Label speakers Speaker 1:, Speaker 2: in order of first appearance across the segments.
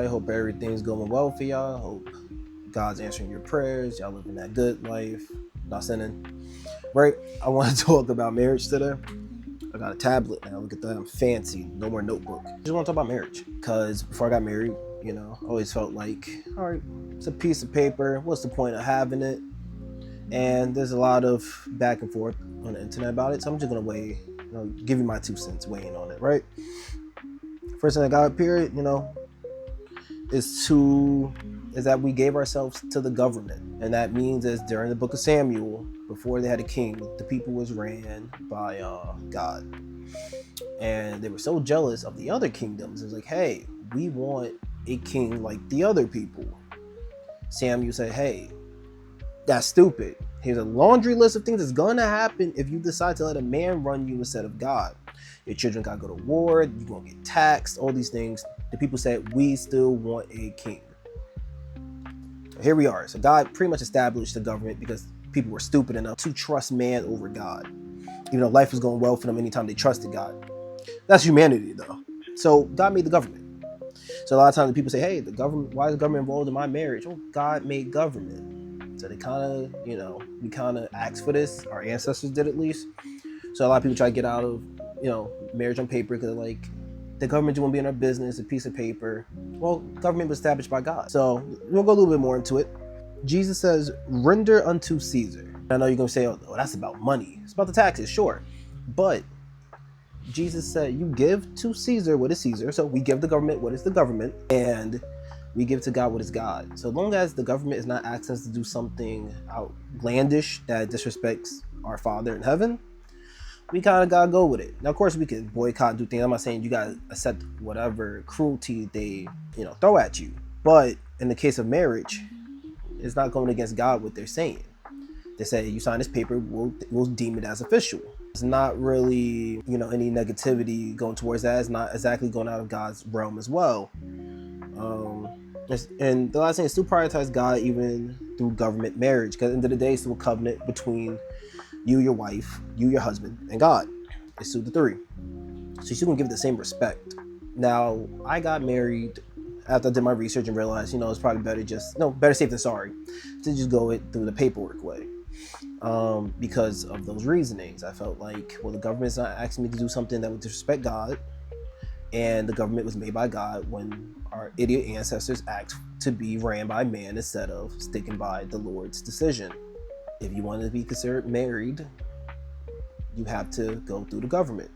Speaker 1: I hope everything's going well for y'all. Hope God's answering your prayers. Y'all living that good life. Not sinning. Right? I want to talk about marriage today. I got a tablet now. Look at that. I'm fancy. No more notebook. I just want to talk about marriage. Because before I got married, I always felt like, all right, it's a piece of paper. What's the point of having it? And there's a lot of back and forth on the internet about it. So I'm just going to give you my 2 cents weighing on it, right? First thing I got up here, is that we gave ourselves to the government. And that means as during the book of Samuel, before they had a king, the people was ran by God. And they were so jealous of the other kingdoms. It was like, hey, we want a king like the other people. Samuel said, hey, that's stupid. Here's a laundry list of things that's gonna happen if you decide to let a man run you instead of God. Your children gotta go to war, you're gonna get taxed, all these things. The people said, we still want a king. Here we are. So God pretty much established the government because people were stupid enough to trust man over God. Even though life was going well for them anytime they trusted God. That's humanity though. So God made the government. So a lot of times people say, hey, the government, why is the government involved in my marriage? Oh, God made government. So they we kind of asked for this. Our ancestors did at least. So a lot of people try to get out of, marriage on paper because like, the government just won't be in our business, a piece of paper. Well, government was established by God. So we'll go a little bit more into it. Jesus says, render unto Caesar. I know you're going to say, oh, that's about money. It's about the taxes, sure. But Jesus said, you give to Caesar what is Caesar. So we give the government what is the government. And we give to God what is God. So long as the government is not asking us to do something outlandish that disrespects our Father in heaven, we kind of gotta go with it. Now, of course, we can boycott and do things. I'm not saying you gotta accept whatever cruelty they, throw at you. But in the case of marriage, it's not going against God what they're saying. They say you sign this paper, we'll deem it as official. It's not really, any negativity going towards that. It's not exactly going out of God's realm as well. And the last thing is still prioritize God even through government marriage, because at the end of the day, it's still a covenant between you, your wife, you, your husband, and God. It's still the three. So you still gonna give it the same respect. Now, I got married after I did my research and realized, it's probably better safe than sorry, to just go it through the paperwork way. Because of those reasonings, I felt like, well, the government's not asking me to do something that would disrespect God, and the government was made by God when our idiot ancestors asked to be ran by man instead of sticking by the Lord's decision. If you want to be considered married, you have to go through the government.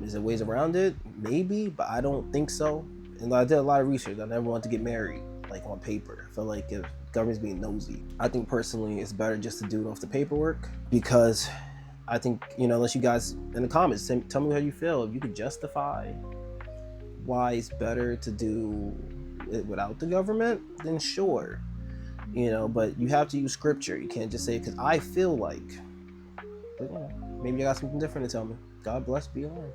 Speaker 1: Is there ways around it? Maybe, but I don't think so. And I did a lot of research. I never wanted to get married, like on paper. I feel like if government's being nosy, I think personally it's better just to do it off the paperwork, because I think, unless you guys in the comments, tell me how you feel. If you could justify why it's better to do it without the government, then sure. But you have to use scripture. You can't just say, because I feel like. But maybe you got something different to tell me. God bless, be on.